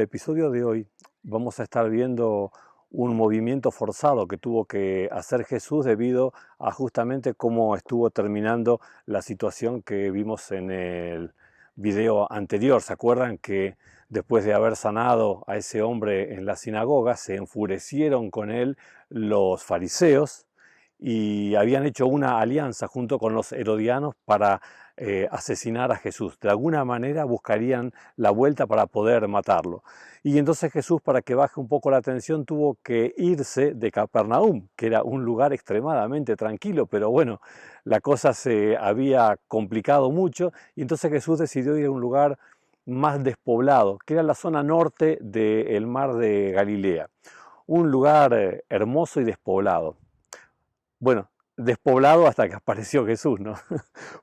episodio de hoy vamos a estar viendo un movimiento forzado que tuvo que hacer Jesús debido a justamente cómo estuvo terminando la situación que vimos en el video anterior. ¿Se acuerdan que después de haber sanado a ese hombre en la sinagoga, se enfurecieron con él los fariseos y habían hecho una alianza junto con los herodianos para asesinar a Jesús? De alguna manera buscarían la vuelta para poder matarlo. Y entonces Jesús, para que baje un poco la tensión, tuvo que irse de Capernaum, que era un lugar extremadamente tranquilo, pero bueno, la cosa se había complicado mucho, y entonces Jesús decidió ir a un lugar más despoblado, que era la zona norte del mar de Galilea, un lugar hermoso y despoblado. Bueno, despoblado hasta que apareció Jesús, ¿no?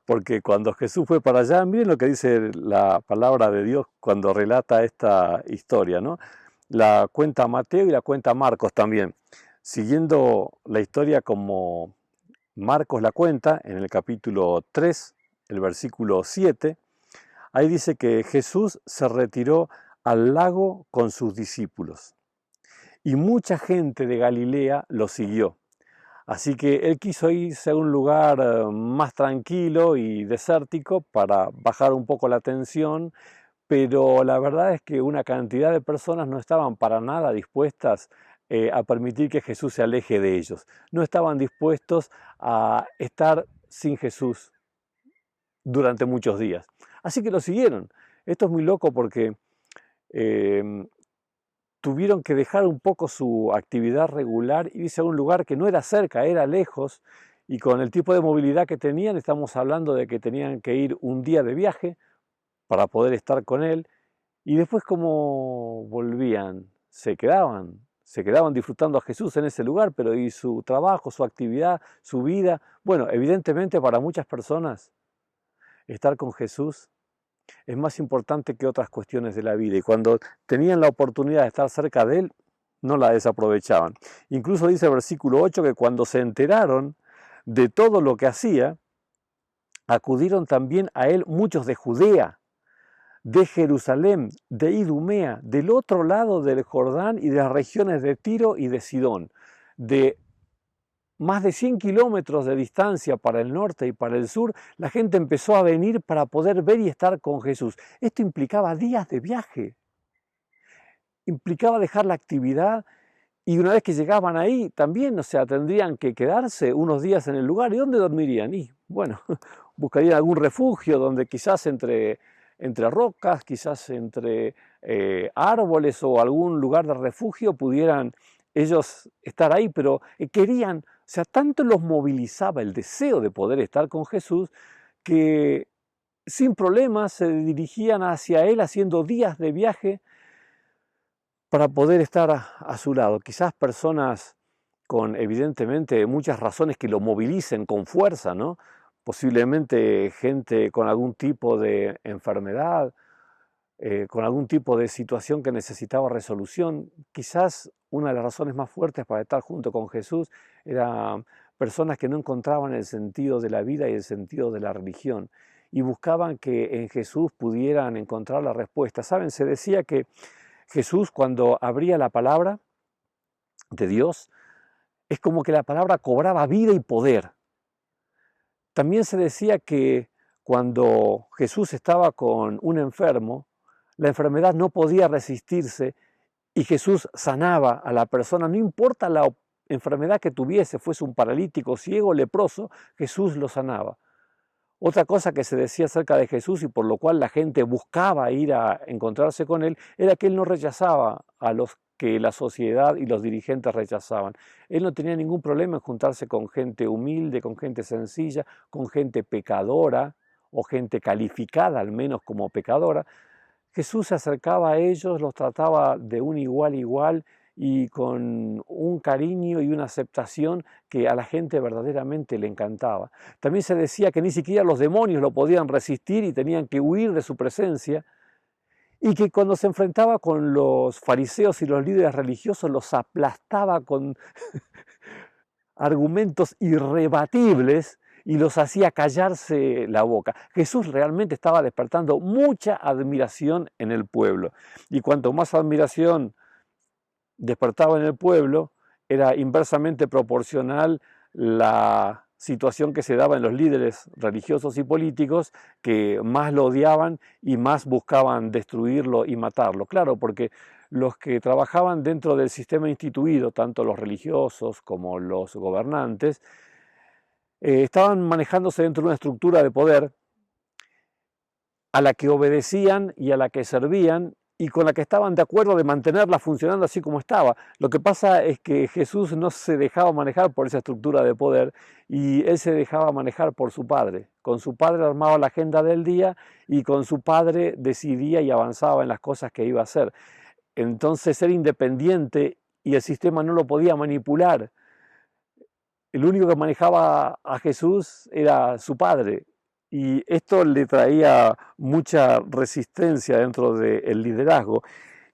Porque cuando Jesús fue para allá, miren lo que dice la palabra de Dios cuando relata esta historia, ¿no? La cuenta Mateo y la cuenta Marcos también. Siguiendo la historia como Marcos la cuenta, en el capítulo 3, el versículo 7, ahí dice que Jesús se retiró al lago con sus discípulos y mucha gente de Galilea lo siguió. Así que él quiso irse a un lugar más tranquilo y desértico para bajar un poco la tensión, pero la verdad es que una cantidad de personas no estaban para nada dispuestas a permitir que Jesús se aleje de ellos. No estaban dispuestos a estar sin Jesús durante muchos días. Así que lo siguieron. Esto es muy loco porque eh, tuvieron que dejar un poco su actividad regular y irse a un lugar que no era cerca, era lejos, y con el tipo de movilidad que tenían, estamos hablando de que tenían que ir un día de viaje para poder estar con él, y después como volvían, se quedaban disfrutando a Jesús en ese lugar, pero y su trabajo, su actividad, su vida, bueno, evidentemente para muchas personas estar con Jesús es más importante que otras cuestiones de la vida, y cuando tenían la oportunidad de estar cerca de él, no la desaprovechaban. Incluso dice el versículo 8 que cuando se enteraron de todo lo que hacía, acudieron también a él muchos de Judea, de Jerusalén, de Idumea, del otro lado del Jordán y de las regiones de Tiro y de Sidón, de más de 100 kilómetros de distancia para el norte y para el sur. La gente empezó a venir para poder ver y estar con Jesús. Esto implicaba días de viaje, implicaba dejar la actividad, y una vez que llegaban ahí también, o sea, tendrían que quedarse unos días en el lugar. ¿Y dónde dormirían? Y bueno, buscarían algún refugio donde quizás entre rocas, quizás entre árboles o algún lugar de refugio pudieran ellos estar ahí, pero querían, o sea, tanto los movilizaba el deseo de poder estar con Jesús, que sin problemas se dirigían hacia él haciendo días de viaje para poder estar a su lado. Quizás personas con evidentemente muchas razones que lo movilicen con fuerza, ¿no? Posiblemente gente con algún tipo de enfermedad, con algún tipo de situación que necesitaba resolución. Quizás una de las razones más fuertes para estar junto con Jesús eran personas que no encontraban el sentido de la vida y el sentido de la religión, y buscaban que en Jesús pudieran encontrar la respuesta. ¿Saben? Se decía que Jesús, cuando abría la palabra de Dios, es como que la palabra cobraba vida y poder. También se decía que cuando Jesús estaba con un enfermo, la enfermedad no podía resistirse y Jesús sanaba a la persona, no importa la enfermedad que tuviese, fuese un paralítico, ciego, leproso, Jesús lo sanaba. Otra cosa que se decía acerca de Jesús, y por lo cual la gente buscaba ir a encontrarse con él, era que él no rechazaba a los que la sociedad y los dirigentes rechazaban. Él no tenía ningún problema en juntarse con gente humilde, con gente sencilla, con gente pecadora o gente calificada al menos como pecadora. Jesús se acercaba a ellos, los trataba de un igual a igual y con un cariño y una aceptación que a la gente verdaderamente le encantaba. También se decía que ni siquiera los demonios lo podían resistir y tenían que huir de su presencia, y que cuando se enfrentaba con los fariseos y los líderes religiosos los aplastaba con argumentos irrebatibles, y los hacía callarse la boca. Jesús realmente estaba despertando mucha admiración en el pueblo. Y cuanto más admiración despertaba en el pueblo, era inversamente proporcional la situación que se daba en los líderes religiosos y políticos, que más lo odiaban y más buscaban destruirlo y matarlo. Claro, porque los que trabajaban dentro del sistema instituido, tanto los religiosos como los gobernantes, estaban manejándose dentro de una estructura de poder a la que obedecían y a la que servían y con la que estaban de acuerdo de mantenerla funcionando así como estaba. Lo que pasa es que Jesús no se dejaba manejar por esa estructura de poder y él se dejaba manejar por su Padre. Con su Padre armaba la agenda del día y con su Padre decidía y avanzaba en las cosas que iba a hacer. Entonces era independiente y el sistema no lo podía manipular. El único que manejaba a Jesús era su Padre. Y esto le traía mucha resistencia dentro del liderazgo.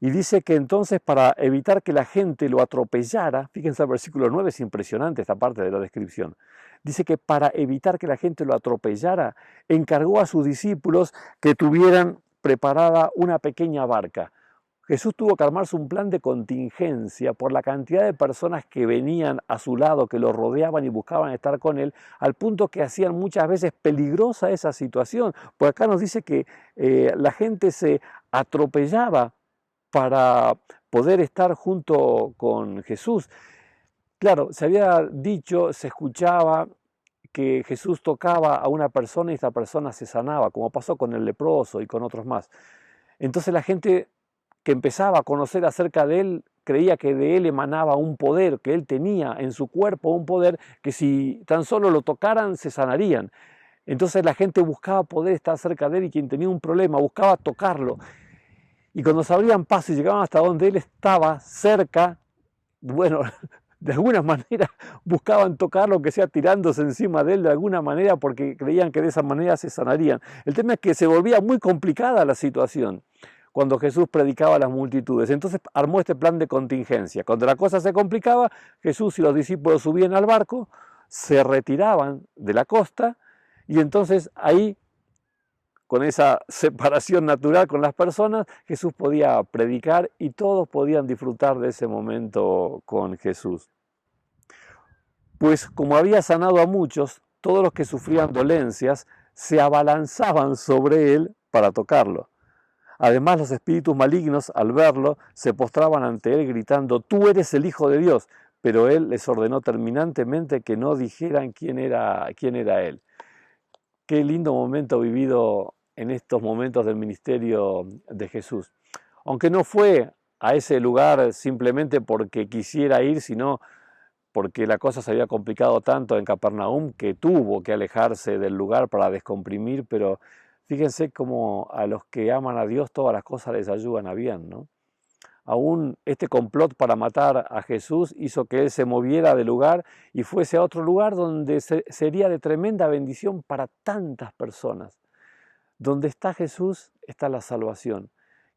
Y dice que entonces para evitar que la gente lo atropellara, fíjense el versículo 9, es impresionante esta parte de la descripción. Dice que para evitar que la gente lo atropellara, encargó a sus discípulos que tuvieran preparada una pequeña barca. Jesús tuvo que armarse un plan de contingencia por la cantidad de personas que venían a su lado, que lo rodeaban y buscaban estar con él, al punto que hacían muchas veces peligrosa esa situación. Por acá nos dice que la gente se atropellaba para poder estar junto con Jesús. Claro, se había dicho, se escuchaba que Jesús tocaba a una persona y esta persona se sanaba, como pasó con el leproso y con otros más. Entonces la gente que empezaba a conocer acerca de él, creía que de él emanaba un poder, que él tenía en su cuerpo un poder que si tan solo lo tocaran se sanarían. Entonces la gente buscaba poder estar cerca de él y quien tenía un problema buscaba tocarlo. Y cuando se abrían paso y llegaban hasta donde él estaba, cerca, bueno, de alguna manera buscaban tocarlo, que sea tirándose encima de él de alguna manera, porque creían que de esa manera se sanarían. El tema es que se volvía muy complicada la situación cuando Jesús predicaba a las multitudes. Entonces armó este plan de contingencia. Cuando la cosa se complicaba, Jesús y los discípulos subían al barco, se retiraban de la costa y entonces ahí, con esa separación natural con las personas, Jesús podía predicar y todos podían disfrutar de ese momento con Jesús. Pues como había sanado a muchos, todos los que sufrían dolencias se abalanzaban sobre él para tocarlo. Además, los espíritus malignos, al verlo, se postraban ante él gritando: «Tú eres el Hijo de Dios». Pero él les ordenó terminantemente que no dijeran quién era él. Qué lindo momento vivido en estos momentos del ministerio de Jesús. Aunque no fue a ese lugar simplemente porque quisiera ir, sino porque la cosa se había complicado tanto en Capernaum que tuvo que alejarse del lugar para descomprimir, pero fíjense cómo a los que aman a Dios todas las cosas les ayudan a bien, ¿no? Aún este complot para matar a Jesús hizo que él se moviera del lugar y fuese a otro lugar donde sería de tremenda bendición para tantas personas. Donde está Jesús está la salvación.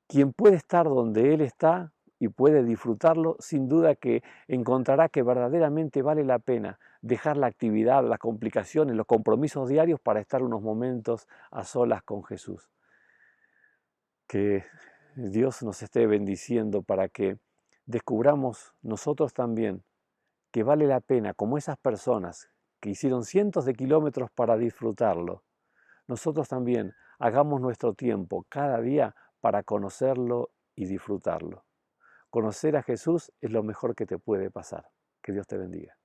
Quien puede estar donde Él está y puede disfrutarlo, sin duda que encontrará que verdaderamente vale la pena dejar la actividad, las complicaciones, los compromisos diarios para estar unos momentos a solas con Jesús. Que Dios nos esté bendiciendo para que descubramos nosotros también que vale la pena, como esas personas que hicieron cientos de kilómetros para disfrutarlo, nosotros también hagamos nuestro tiempo cada día para conocerlo y disfrutarlo. Conocer a Jesús es lo mejor que te puede pasar. Que Dios te bendiga.